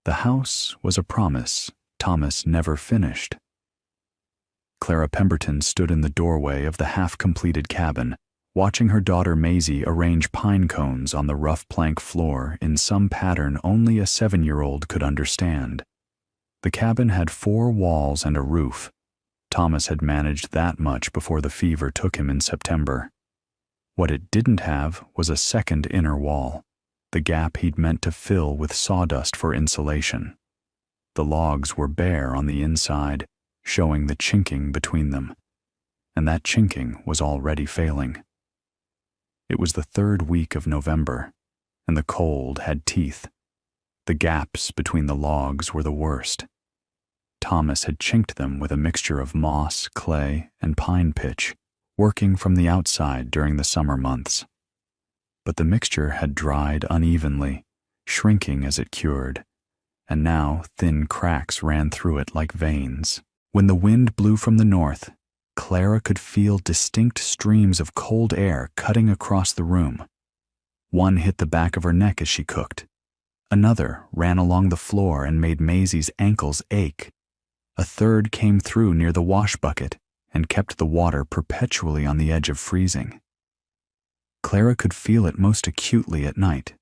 The house was a promise Thomas never finished. Clara Pemberton stood in the doorway of the half-completed cabin, watching her daughter Maisie arrange pine cones on the rough plank floor in some pattern only a 7-year-old could understand. The cabin had 4 walls and a roof. Thomas had managed that much before the fever took him in September. What it didn't have was a second inner wall, the gap he'd meant to fill with sawdust for insulation. The logs were bare on the inside, showing the chinking between them, and that chinking was already failing. It was the 3rd week of November, and the cold had teeth. The gaps between the logs were the worst. Thomas had chinked them with a mixture of moss, clay, and pine pitch, working from the outside during the summer months. But the mixture had dried unevenly, shrinking as it cured, and now thin cracks ran through it like veins. When the wind blew from the north, Clara could feel distinct streams of cold air cutting across the room. One hit the back of her neck as she cooked. Another ran along the floor and made Maisie's ankles ache. A third came through near the wash bucket and kept the water perpetually on the edge of freezing. Clara could feel it most acutely at night.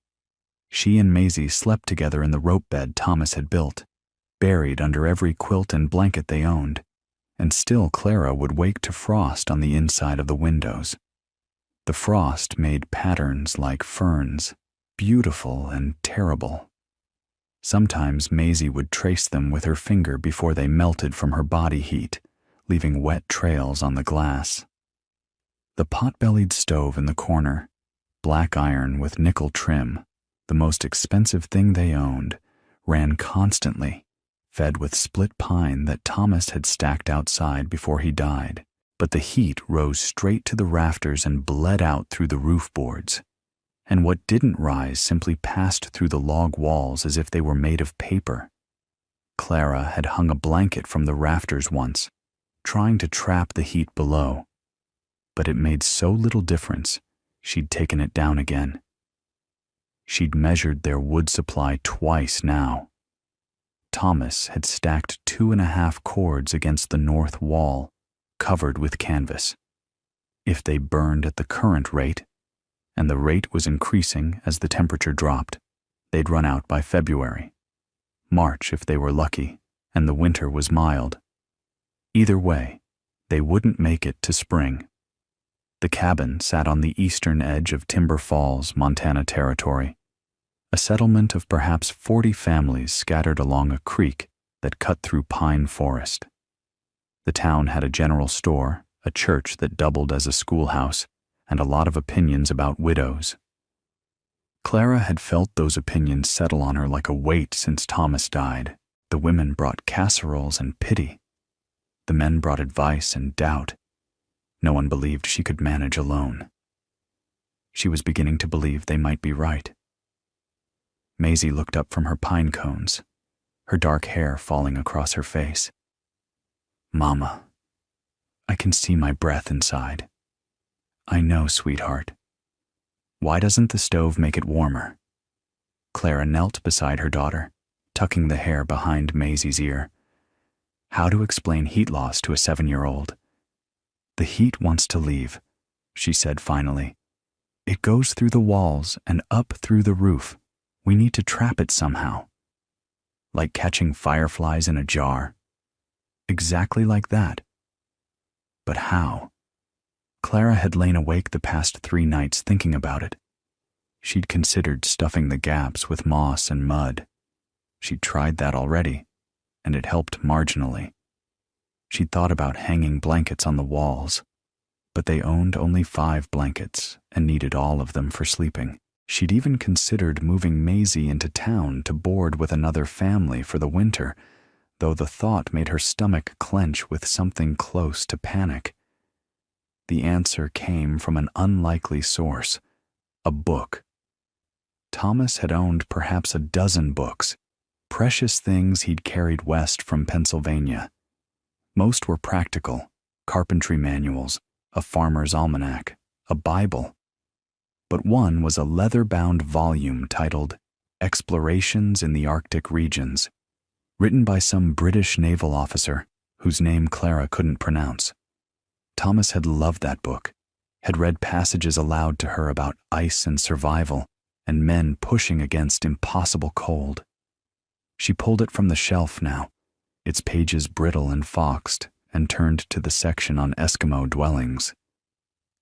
She and Maisie slept together in the rope bed Thomas had built, buried under every quilt and blanket they owned, and still Clara would wake to frost on the inside of the windows. The frost made patterns like ferns, beautiful and terrible. Sometimes Maisie would trace them with her finger before they melted from her body heat, leaving wet trails on the glass. The pot-bellied stove in the corner, black iron with nickel trim, the most expensive thing they owned, ran constantly, fed with split pine that Thomas had stacked outside before he died, but the heat rose straight to the rafters and bled out through the roof boards, and what didn't rise simply passed through the log walls as if they were made of paper. Clara had hung a blanket from the rafters once, trying to trap the heat below, but it made so little difference, she'd taken it down again. She'd measured their wood supply twice now. Thomas had stacked 2.5 cords against the north wall, covered with canvas. If they burned at the current rate, and the rate was increasing as the temperature dropped, they'd run out by February. March if they were lucky, and the winter was mild. Either way, they wouldn't make it to spring. The cabin sat on the eastern edge of Timber Falls, Montana Territory, a settlement of perhaps 40 families scattered along a creek that cut through pine forest. The town had a general store, a church that doubled as a schoolhouse, and a lot of opinions about widows. Clara had felt those opinions settle on her like a weight since Thomas died. The women brought casseroles and pity. The men brought advice and doubt. No one believed she could manage alone. She was beginning to believe they might be right. Maisie looked up from her pine cones, her dark hair falling across her face. "Mama, I can see my breath inside." "I know, sweetheart. Why doesn't the stove make it warmer?" Clara knelt beside her daughter, tucking the hair behind Maisie's ear. How to explain heat loss to a 7-year-old? "The heat wants to leave," she said finally. "It goes through the walls and up through the roof. We need to trap it somehow. Like catching fireflies in a jar. Exactly like that. But how?" Clara had lain awake the past 3 nights thinking about it. She'd considered stuffing the gaps with moss and mud. She'd tried that already, and it helped marginally. She'd thought about hanging blankets on the walls, but they owned only 5 blankets and needed all of them for sleeping. She'd even considered moving Maisie into town to board with another family for the winter, though the thought made her stomach clench with something close to panic. The answer came from an unlikely source, a book. Thomas had owned perhaps a dozen books, precious things he'd carried west from Pennsylvania. Most were practical, carpentry manuals, a farmer's almanac, a Bible. But one was a leather-bound volume titled Explorations in the Arctic Regions, written by some British naval officer whose name Clara couldn't pronounce. Thomas had loved that book, had read passages aloud to her about ice and survival and men pushing against impossible cold. She pulled it from the shelf now, its pages brittle and foxed, and turned to the section on Eskimo dwellings.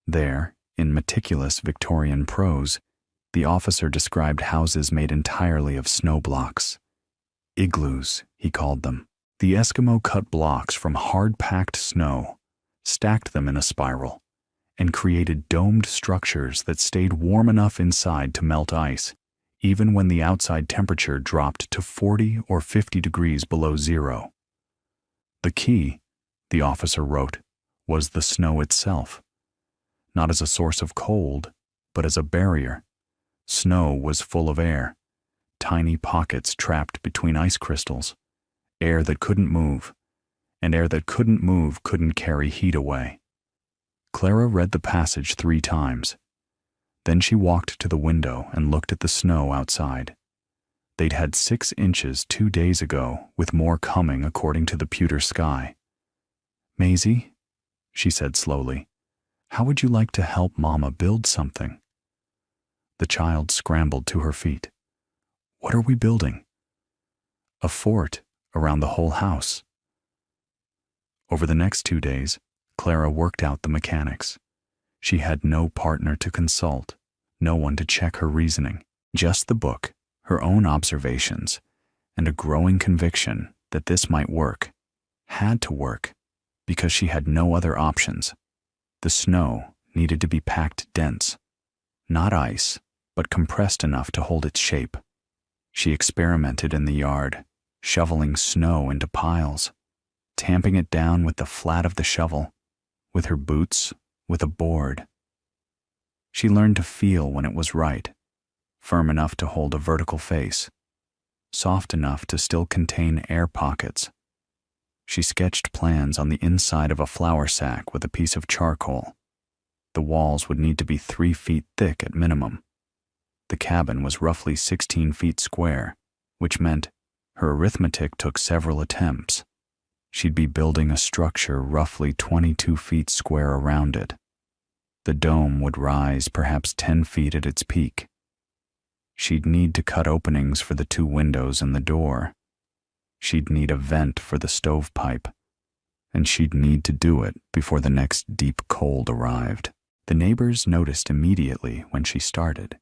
There, in meticulous Victorian prose, the officer described houses made entirely of snow blocks. Igloos, he called them. The Eskimo cut blocks from hard-packed snow, stacked them in a spiral, and created domed structures that stayed warm enough inside to melt ice, even when the outside temperature dropped to 40 or 50 degrees below zero. The key, the officer wrote, was the snow itself. Not as a source of cold, but as a barrier. Snow was full of air, tiny pockets trapped between ice crystals, air that couldn't move, and air that couldn't move couldn't carry heat away. Clara read the passage 3 times. Then she walked to the window and looked at the snow outside. They'd had 6 inches 2 days ago, with more coming according to the pewter sky. "Maisie," she said slowly, "how would you like to help Mama build something?" The child scrambled to her feet. "What are we building?" "A fort around the whole house." Over the next 2 days, Clara worked out the mechanics. She had no partner to consult, no one to check her reasoning, just the book, her own observations, and a growing conviction that this might work, had to work, because she had no other options. The snow needed to be packed dense, not ice, but compressed enough to hold its shape. She experimented in the yard, shoveling snow into piles, tamping it down with the flat of the shovel, with her boots, with a board. She learned to feel when it was right, firm enough to hold a vertical face, soft enough to still contain air pockets. She sketched plans on the inside of a flour sack with a piece of charcoal. The walls would need to be 3 feet thick at minimum. The cabin was roughly 16 feet square, which meant her arithmetic took several attempts. She'd be building a structure roughly 22 feet square around it. The dome would rise perhaps 10 feet at its peak. She'd need to cut openings for the 2 windows and the door. She'd need a vent for the stovepipe. And she'd need to do it before the next deep cold arrived. The neighbors noticed immediately when she started.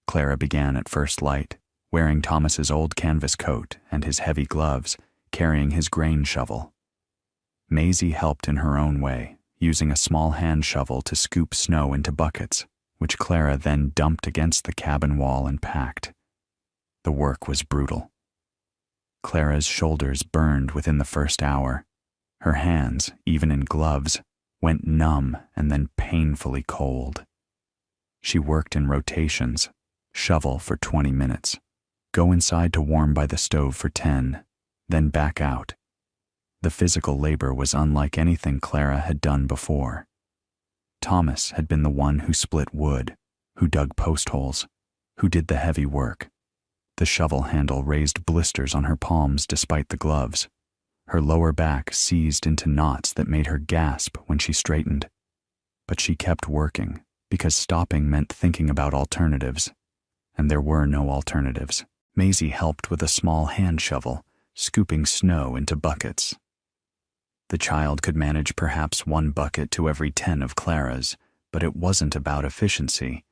Clara began at first light, wearing Thomas's old canvas coat and his heavy gloves, carrying his grain shovel. Maisie helped in her own way, using a small hand shovel to scoop snow into buckets, which Clara then dumped against the cabin wall and packed. The work was brutal. Clara's shoulders burned within the first hour. Her hands, even in gloves, went numb and then painfully cold. She worked in rotations, shovel for 20 minutes, go inside to warm by the stove for 10, then back out. The physical labor was unlike anything Clara had done before. Thomas had been the one who split wood, who dug post holes, who did the heavy work. The shovel handle raised blisters on her palms despite the gloves. Her lower back seized into knots that made her gasp when she straightened. But she kept working, because stopping meant thinking about alternatives. And there were no alternatives. Maisie helped with a small hand shovel, scooping snow into buckets. The child could manage perhaps 1 bucket to every 10 of Clara's, but it wasn't about efficiency.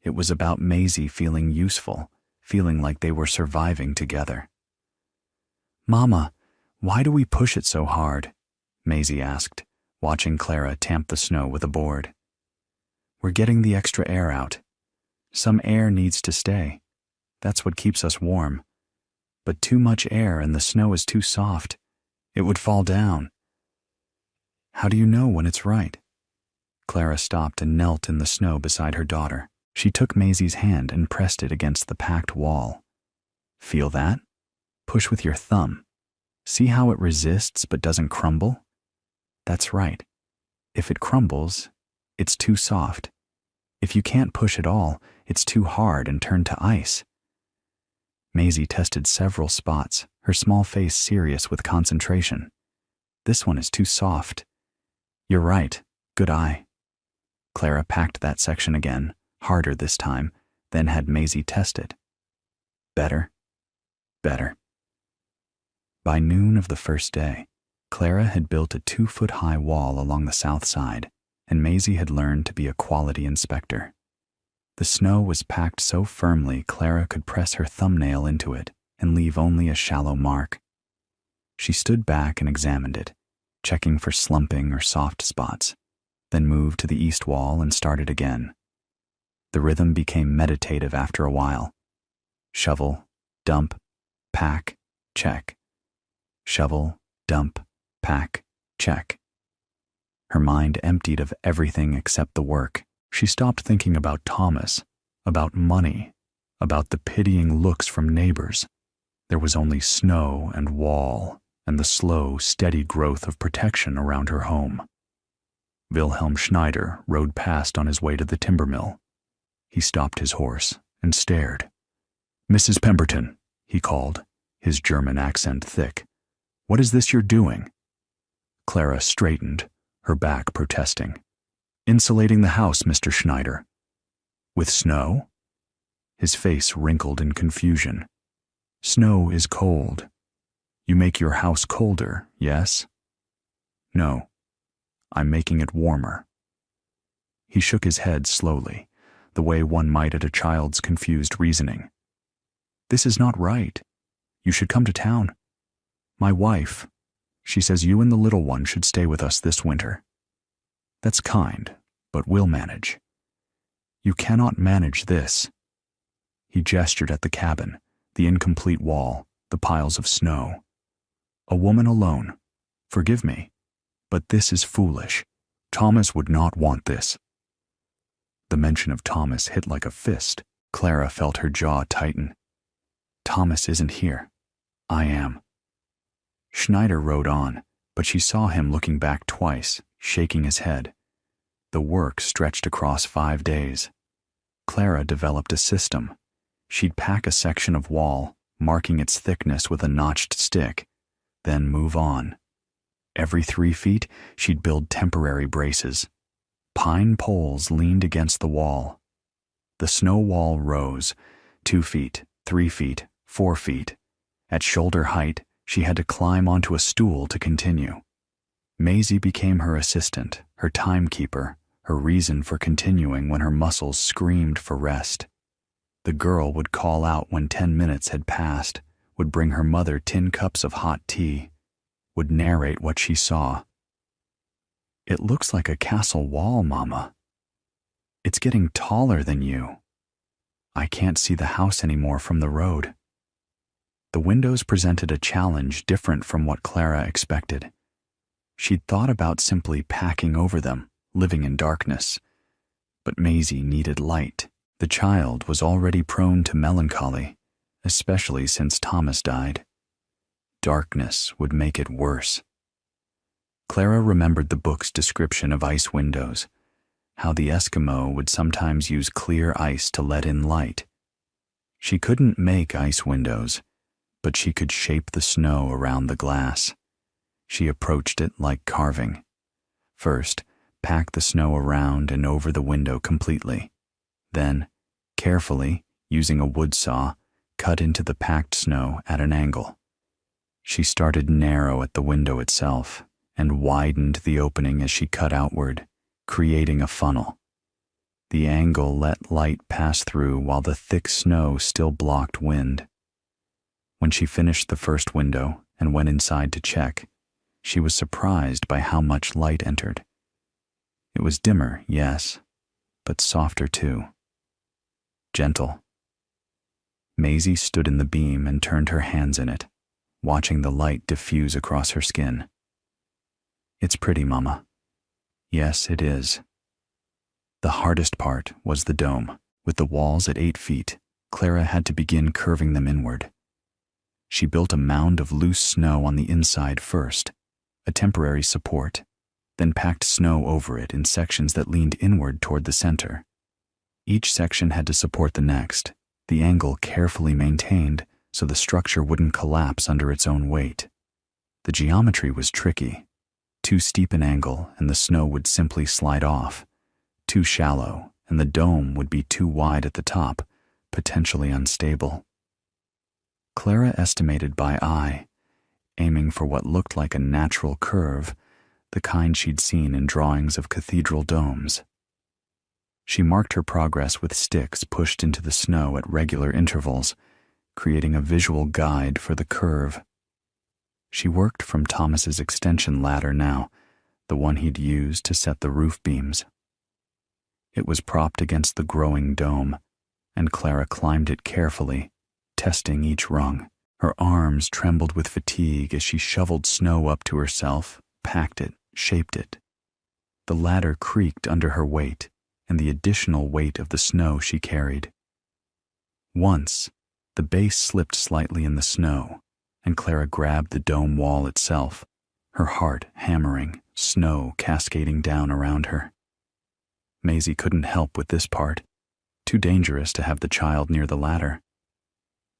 It was about Maisie feeling useful, feeling like they were surviving together. "Mama, why do we push it so hard?" Maisie asked, watching Clara tamp the snow with a board. "We're getting the extra air out. Some air needs to stay. That's what keeps us warm. But too much air and the snow is too soft. It would fall down." "How do you know when it's right?" Clara stopped and knelt in the snow beside her daughter. She took Maisie's hand and pressed it against the packed wall. "Feel that? Push with your thumb. See how it resists but doesn't crumble? That's right. If it crumbles, it's too soft. If you can't push at all, it's too hard and turned to ice. Maisie tested several spots, her small face serious with concentration. This one is too soft. You're right. Good eye. Clara packed that section again, harder this time, then had Maisie test it. Better. Better. By noon of the first day, Clara had built a 2-foot-high wall along the south side, and Maisie had learned to be a quality inspector. The snow was packed so firmly Clara could press her thumbnail into it and leave only a shallow mark. She stood back and examined it, checking for slumping or soft spots, then moved to the east wall and started again. The rhythm became meditative after a while. Shovel, dump, pack, check. Shovel, dump, pack, check. Her mind emptied of everything except the work. She stopped thinking about Thomas, about money, about the pitying looks from neighbors. There was only snow and wall and the slow, steady growth of protection around her home. Wilhelm Schneider rode past on his way to the timber mill. He stopped his horse and stared. "Mrs. Pemberton," he called, his German accent thick. "What is this you're doing?" Clara straightened, her back protesting. "Insulating the house, Mr. Schneider." "With snow?" His face wrinkled in confusion. "Snow is cold. You make your house colder, yes?" "No. I'm making it warmer." He shook his head slowly, the way one might at a child's confused reasoning. "This is not right. You should come to town. My wife, she says you and the little one should stay with us this winter." "That's kind, but we'll manage." "You cannot manage this." He gestured at the cabin, the incomplete wall, the piles of snow. "A woman alone. Forgive me, but this is foolish. Thomas would not want this." The mention of Thomas hit like a fist. Clara felt her jaw tighten. "Thomas isn't here. I am." Schneider rode on, but she saw him looking back twice, shaking his head. The work stretched across 5 days. Clara developed a system. She'd pack a section of wall, marking its thickness with a notched stick, then move on. Every 3 feet, she'd build temporary braces. Pine poles leaned against the wall. The snow wall rose, 2 feet, 3 feet, 4 feet. At shoulder height, she had to climb onto a stool to continue. Maisie became her assistant, her timekeeper, her reason for continuing when her muscles screamed for rest. The girl would call out when 10 minutes had passed, would bring her mother tin cups of hot tea, would narrate what she saw. "It looks like a castle wall, Mama. It's getting taller than you. I can't see the house anymore from the road." The windows presented a challenge different from what Clara expected. She'd thought about simply packing over them, living in darkness. But Maisie needed light. The child was already prone to melancholy, especially since Thomas died. Darkness would make it worse. Clara remembered the book's description of ice windows, how the Eskimo would sometimes use clear ice to let in light. She couldn't make ice windows, but she could shape the snow around the glass. She approached it like carving. First, pack the snow around and over the window completely. Then, carefully, using a wood saw, cut into the packed snow at an angle. She started narrow at the window itself and widened the opening as she cut outward, creating a funnel. The angle let light pass through while the thick snow still blocked wind. When she finished the first window and went inside to check, she was surprised by how much light entered. It was dimmer, yes, but softer too. Gentle. Maisie stood in the beam and turned her hands in it, watching the light diffuse across her skin. "It's pretty, Mama." "Yes, it is." The hardest part was the dome. With the walls at 8 feet, Clara had to begin curving them inward. She built a mound of loose snow on the inside first, a temporary support, then packed snow over it in sections that leaned inward toward the center. Each section had to support the next, the angle carefully maintained so the structure wouldn't collapse under its own weight. The geometry was tricky. Too steep an angle and the snow would simply slide off. Too shallow and the dome would be too wide at the top, potentially unstable. Clara estimated by eye, aiming for what looked like a natural curve, the kind she'd seen in drawings of cathedral domes. She marked her progress with sticks pushed into the snow at regular intervals, creating a visual guide for the curve. She worked from Thomas's extension ladder now, the one he'd used to set the roof beams. It was propped against the growing dome, and Clara climbed it carefully, testing each rung. Her arms trembled with fatigue as she shoveled snow up to herself, packed it, shaped it. The ladder creaked under her weight and the additional weight of the snow she carried. Once, the base slipped slightly in the snow, and Clara grabbed the dome wall itself, her heart hammering, snow cascading down around her. Maisie couldn't help with this part, too dangerous to have the child near the ladder.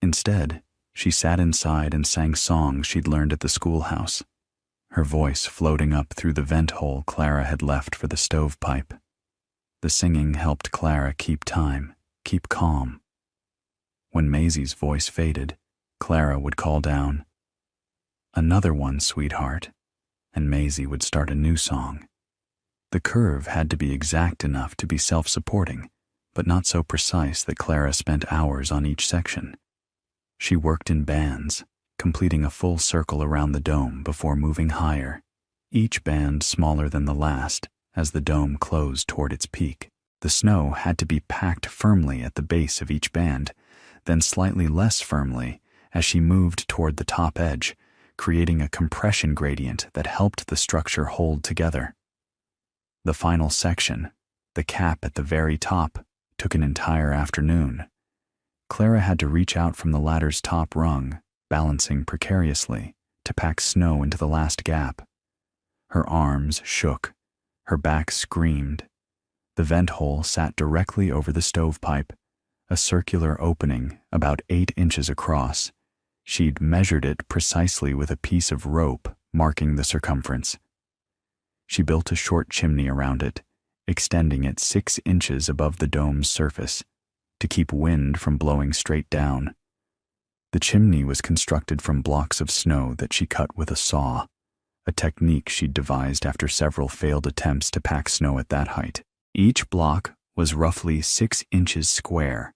Instead, she sat inside and sang songs she'd learned at the schoolhouse, her voice floating up through the vent hole Clara had left for the stovepipe. The singing helped Clara keep time, keep calm. When Maisie's voice faded, Clara would call down, "Another one, sweetheart," and Maisie would start a new song. The curve had to be exact enough to be self-supporting, but not so precise that Clara spent hours on each section. She worked in bands, completing a full circle around the dome before moving higher, each band smaller than the last as the dome closed toward its peak. The snow had to be packed firmly at the base of each band, then slightly less firmly as she moved toward the top edge, creating a compression gradient that helped the structure hold together. The final section, the cap at the very top, took an entire afternoon. Clara had to reach out from the ladder's top rung, balancing precariously, to pack snow into the last gap. Her arms shook, her back screamed. The vent hole sat directly over the stovepipe, a circular opening about 8 inches across. She'd measured it precisely with a piece of rope marking the circumference. She built a short chimney around it, extending it 6 inches above the dome's surface, to keep wind from blowing straight down. The chimney was constructed from blocks of snow that she cut with a saw, a technique she'd devised after several failed attempts to pack snow at that height. Each block was roughly 6 inches square,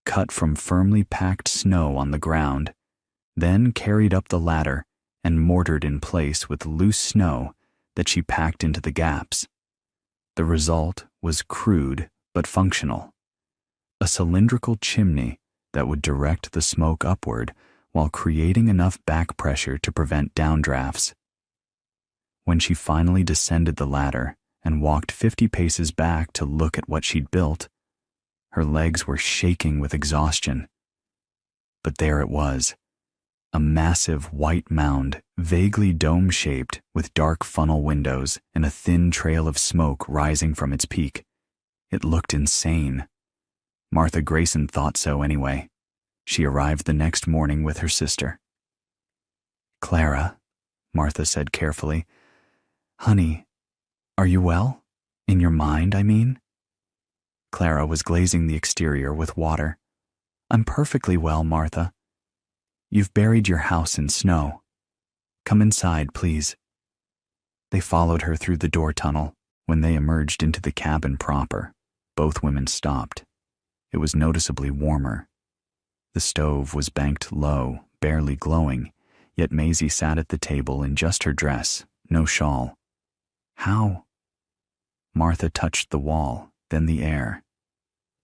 cut from firmly packed snow on the ground, then carried up the ladder and mortared in place with loose snow that she packed into the gaps. The result was crude but functional. A cylindrical chimney that would direct the smoke upward while creating enough back pressure to prevent downdrafts. When she finally descended the ladder and walked 50 paces back to look at what she'd built, her legs were shaking with exhaustion. But there it was, a massive white mound, vaguely dome-shaped with dark funnel windows and a thin trail of smoke rising from its peak. It looked insane. Martha Grayson thought so anyway. She arrived the next morning with her sister. "Clara," Martha said carefully, "Honey, are you well? In your mind, I mean?" Clara was glazing the exterior with water. "I'm perfectly well, Martha. You've buried your house in snow. Come inside, please." They followed her through the door tunnel. When they emerged into the cabin proper, both women stopped. It was noticeably warmer. The stove was banked low, barely glowing, yet Maisie sat at the table in just her dress, no shawl. "How?" Martha touched the wall, then the air.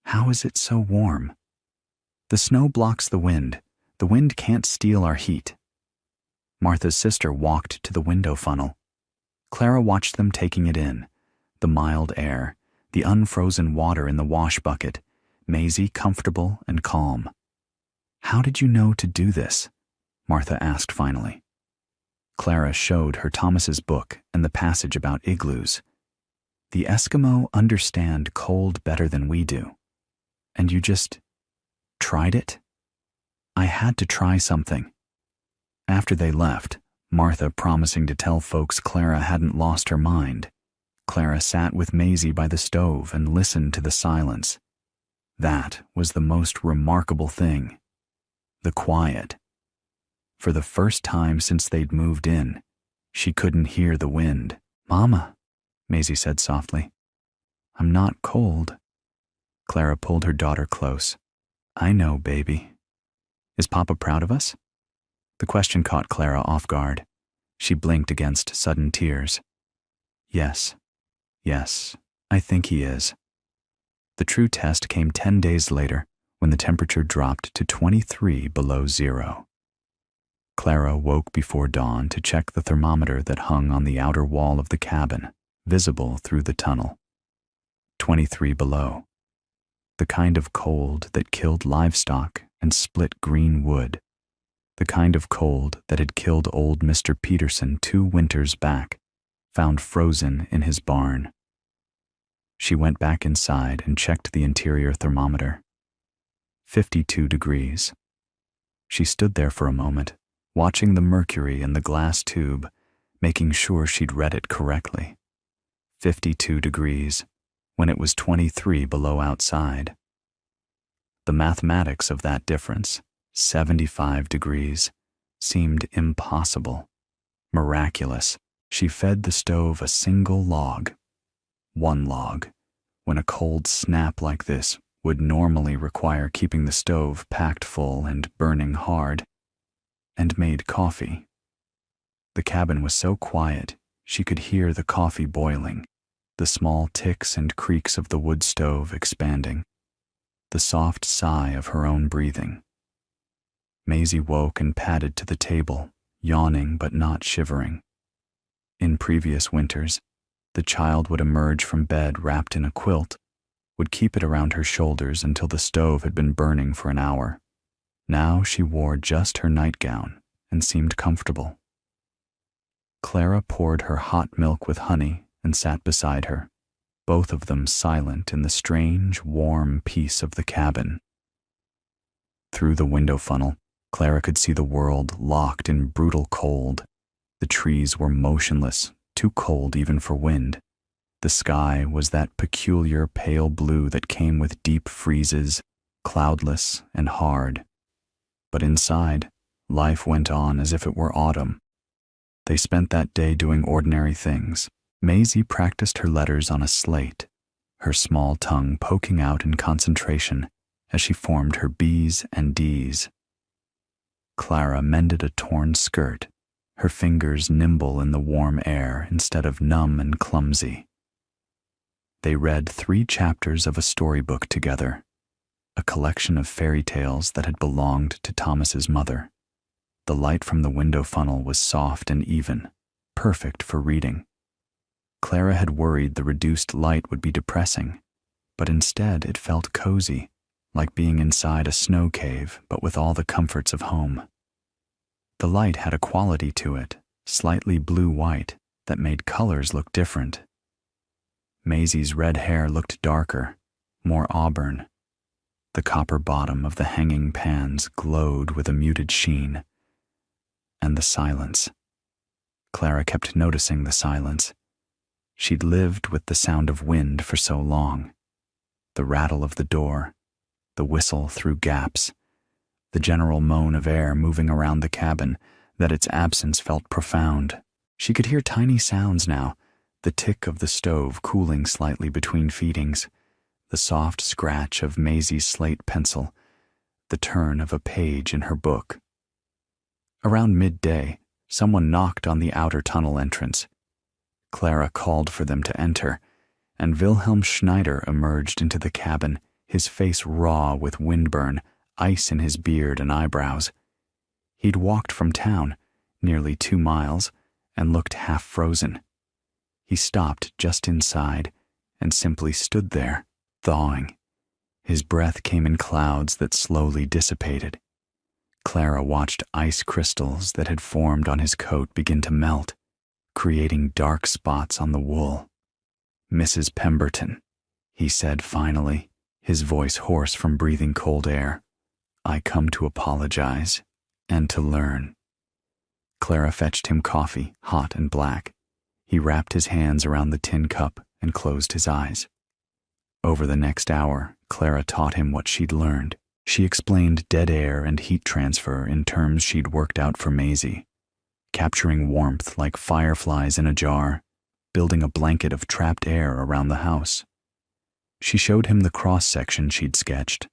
"How is it so warm?" "The snow blocks the wind. The wind can't steal our heat." Martha's sister walked to the window funnel. Clara watched them taking it in, the mild air, the unfrozen water in the wash bucket, Maisie comfortable and calm. "How did you know to do this?" Martha asked finally. Clara showed her Thomas's book and the passage about igloos. "The Eskimo understand cold better than we do. And you just tried it?" I had to try something. After they left, Martha promising to tell folks Clara hadn't lost her mind, Clara sat with Maisie by the stove and listened to the silence. That was the most remarkable thing. The quiet. For the first time since they'd moved in, she couldn't hear the wind. "Mama," Maisie said softly, "I'm not cold." Clara pulled her daughter close. "I know, baby. Is Papa proud of us?" The question caught Clara off guard. She blinked against sudden tears. Yes, I think he is." The true test came 10 days later when the temperature dropped to 23 below zero. Clara woke before dawn to check the thermometer that hung on the outer wall of the cabin, visible through the tunnel. 23 below. The kind of cold that killed livestock and split green wood. The kind of cold that had killed old Mr. Peterson 2 winters back, found frozen in his barn. She went back inside and checked the interior thermometer. 52 degrees. She stood there for a moment, watching the mercury in the glass tube, making sure she'd read it correctly. 52 degrees, when it was 23 below outside. The mathematics of that difference, 75 degrees, seemed impossible, miraculous. She fed the stove a single log. 1 log, when a cold snap like this would normally require keeping the stove packed full and burning hard, and made coffee. The cabin was so quiet she could hear the coffee boiling, the small ticks and creaks of the wood stove expanding, the soft sigh of her own breathing. Maisie woke and padded to the table, yawning but not shivering. In previous winters, the child would emerge from bed wrapped in a quilt, would keep it around her shoulders until the stove had been burning for an hour. Now she wore just her nightgown and seemed comfortable. Clara poured her hot milk with honey and sat beside her, both of them silent in the strange, warm peace of the cabin. Through the window funnel, Clara could see the world locked in brutal cold. The trees were motionless, too cold even for wind. The sky was that peculiar pale blue that came with deep freezes, cloudless and hard. But inside, life went on as if it were autumn. They spent that day doing ordinary things. Maisie practiced her letters on a slate, her small tongue poking out in concentration as she formed her B's and D's. Clara mended a torn skirt, her fingers nimble in the warm air instead of numb and clumsy. They read 3 chapters of a storybook together, a collection of fairy tales that had belonged to Thomas's mother. The light from the window funnel was soft and even, perfect for reading. Clara had worried the reduced light would be depressing, but instead it felt cozy, like being inside a snow cave but with all the comforts of home. The light had a quality to it, slightly blue-white, that made colors look different. Maisie's red hair looked darker, more auburn. The copper bottom of the hanging pans glowed with a muted sheen. And the silence. Clara kept noticing the silence. She'd lived with the sound of wind for so long. The rattle of the door, the whistle through gaps, the general moan of air moving around the cabin, that its absence felt profound. She could hear tiny sounds now, the tick of the stove cooling slightly between feedings, the soft scratch of Maisie's slate pencil, the turn of a page in her book. Around midday, someone knocked on the outer tunnel entrance. Clara called for them to enter, and Wilhelm Schneider emerged into the cabin, his face raw with windburn, ice in his beard and eyebrows. He'd walked from town, nearly 2 miles, and looked half frozen. He stopped just inside and simply stood there, thawing. His breath came in clouds that slowly dissipated. Clara watched ice crystals that had formed on his coat begin to melt, creating dark spots on the wool. "Mrs. Pemberton," he said finally, his voice hoarse from breathing cold air. I come to apologize and to learn. Clara fetched him coffee, hot and black. He wrapped his hands around the tin cup and closed his eyes. Over the next hour, Clara taught him what she'd learned. She explained dead air and heat transfer in terms she'd worked out for Maisie, capturing warmth like fireflies in a jar, building a blanket of trapped air around the house. She showed him the cross-section she'd sketched,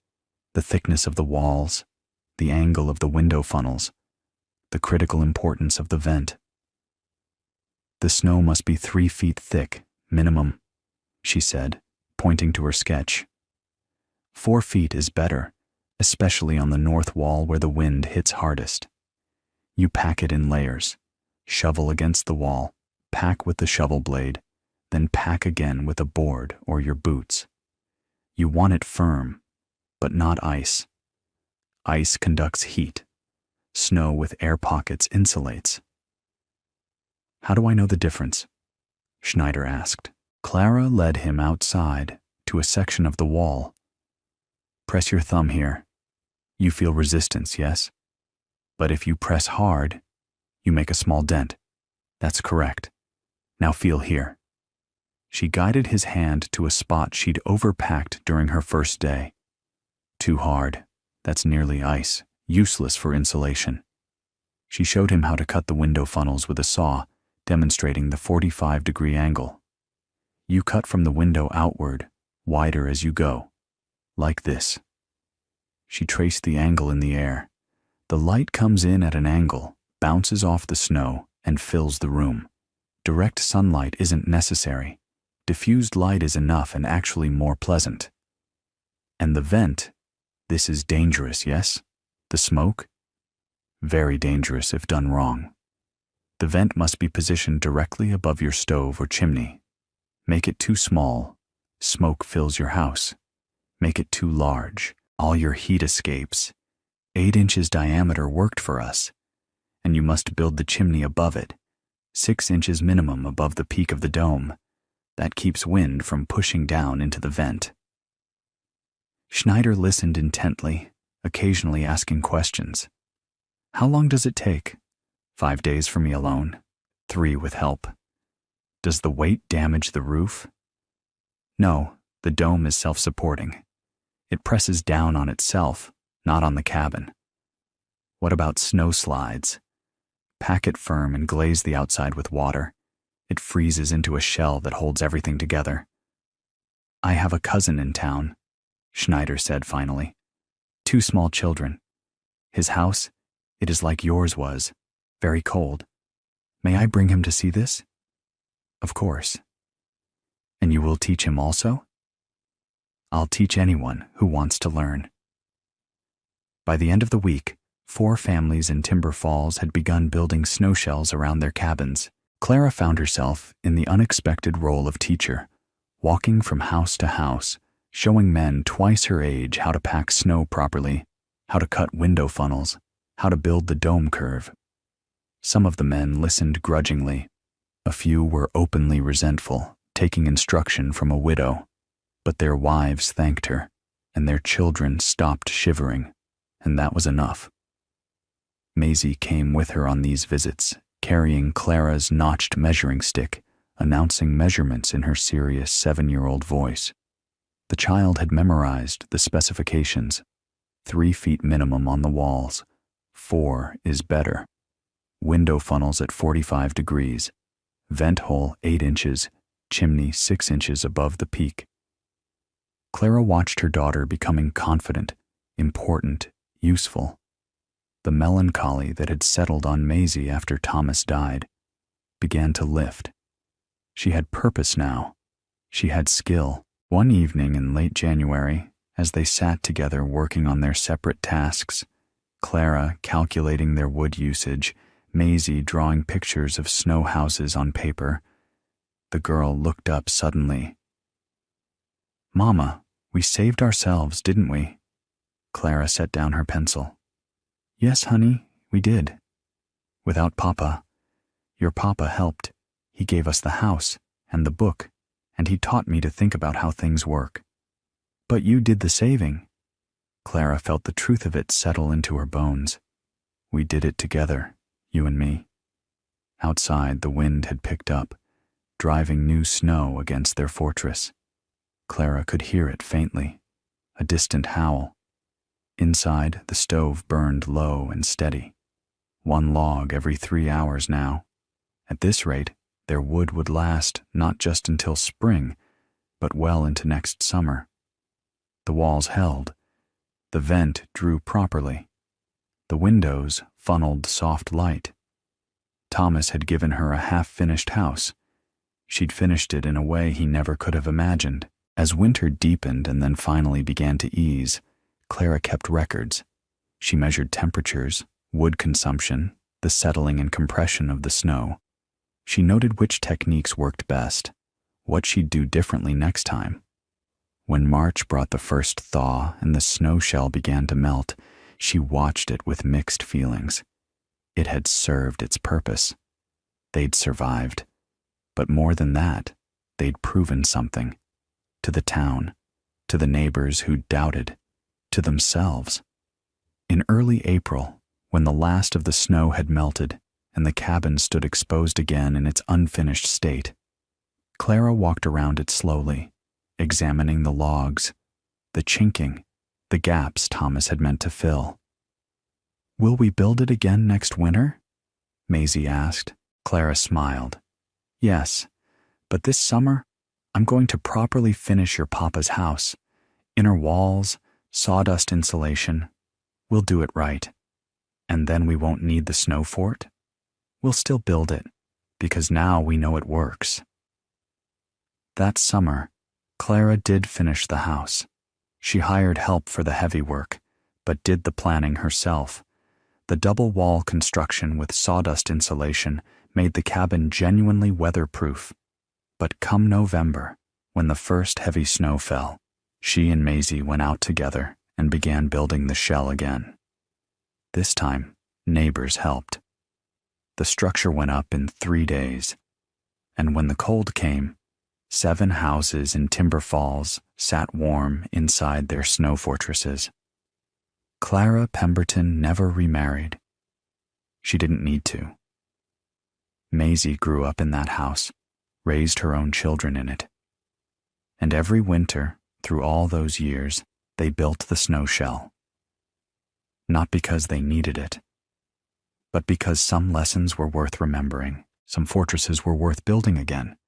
the thickness of the walls, the angle of the window funnels, the critical importance of the vent. The snow must be 3 feet thick, minimum, she said, pointing to her sketch. 4 feet is better, especially on the north wall where the wind hits hardest. You pack it in layers, shovel against the wall, pack with the shovel blade, then pack again with a board or your boots. You want it firm, but not ice. Ice conducts heat. Snow with air pockets insulates. How do I know the difference? Schneider asked. Clara led him outside to a section of the wall. Press your thumb here. You feel resistance, yes? But if you press hard, you make a small dent. That's correct. Now feel here. She guided his hand to a spot she'd overpacked during her first day. Too hard. That's nearly ice, useless for insulation. She showed him how to cut the window funnels with a saw, demonstrating the 45-degree angle. You cut from the window outward, wider as you go, like this. She traced the angle in the air. The light comes in at an angle, bounces off the snow, and fills the room. Direct sunlight isn't necessary. Diffused light is enough and actually more pleasant. And the vent, this is dangerous, yes? The smoke? Very dangerous if done wrong. The vent must be positioned directly above your stove or chimney. Make it too small, smoke fills your house. Make it too large, all your heat escapes. 8 inches diameter worked for us, and you must build the chimney above it, 6 inches minimum above the peak of the dome. That keeps wind from pushing down into the vent. Schneider listened intently, occasionally asking questions. How long does it take? 5 days for me alone, 3 with help. Does the weight damage the roof? No, the dome is self-supporting. It presses down on itself, not on the cabin. What about snow slides? Pack it firm and glaze the outside with water. It freezes into a shell that holds everything together. I have a cousin in town, Schneider said finally. 2 small children. His house, it is like yours was, very cold. May I bring him to see this? Of course. And you will teach him also? I'll teach anyone who wants to learn. By the end of the week, 4 families in Timber Falls had begun building snow shells around their cabins. Clara found herself in the unexpected role of teacher, walking from house to house, showing men twice her age how to pack snow properly, how to cut window funnels, how to build the dome curve. Some of the men listened grudgingly. A few were openly resentful, taking instruction from a widow. But their wives thanked her, and their children stopped shivering, and that was enough. Maisie came with her on these visits, carrying Clara's notched measuring stick, announcing measurements in her serious 7-year-old voice. The child had memorized the specifications. 3 feet minimum on the walls. 4 is better. Window funnels at 45 degrees. Vent hole 8 inches, chimney 6 inches above the peak. Clara watched her daughter becoming confident, important, useful. The melancholy that had settled on Maisie after Thomas died began to lift. She had purpose now. She had skill. One evening in late January, as they sat together working on their separate tasks, Clara calculating their wood usage, Maisie drawing pictures of snow houses on paper, the girl looked up suddenly. Mama, we saved ourselves, didn't we? Clara set down her pencil. Yes, honey, we did. Without Papa. Your Papa helped. He gave us the house and the book, and he taught me to think about how things work. But you did the saving. Clara felt the truth of it settle into her bones. We did it together, you and me. Outside, the wind had picked up, driving new snow against their fortress. Clara could hear it faintly, a distant howl. Inside, the stove burned low and steady. 1 log every 3 hours now. At this rate, their wood would last not just until spring, but well into next summer. The walls held. The vent drew properly. The windows funneled soft light. Thomas had given her a half-finished house. She'd finished it in a way he never could have imagined. As winter deepened and then finally began to ease, Clara kept records. She measured temperatures, wood consumption, the settling and compression of the snow. She noted which techniques worked best, what she'd do differently next time. When March brought the first thaw and the snow shell began to melt, she watched it with mixed feelings. It had served its purpose. They'd survived. But more than that, they'd proven something. To the town, to the neighbors who doubted, to themselves. In early April, when the last of the snow had melted and the cabin stood exposed again in its unfinished state, Clara walked around it slowly, examining the logs, the chinking, the gaps Thomas had meant to fill. "Will we build it again next winter?" Maisie asked. Clara smiled. "Yes, but this summer, I'm going to properly finish your papa's house. Inner walls, sawdust insulation. We'll do it right. And then we won't need the snow fort. We'll still build it, because now we know it works." That summer, Clara did finish the house. She hired help for the heavy work, but did the planning herself. The double wall construction with sawdust insulation made the cabin genuinely weatherproof. But come November, when the first heavy snow fell, she and Maisie went out together and began building the shell again. This time, neighbors helped. The structure went up in 3 days, and when the cold came, 7 houses in Timber Falls sat warm inside their snow fortresses. Clara Pemberton never remarried. She didn't need to. Maisie grew up in that house, raised her own children in it. And every winter, through all those years, they built the snow shell. Not because they needed it, but because some lessons were worth remembering, some fortresses were worth building again.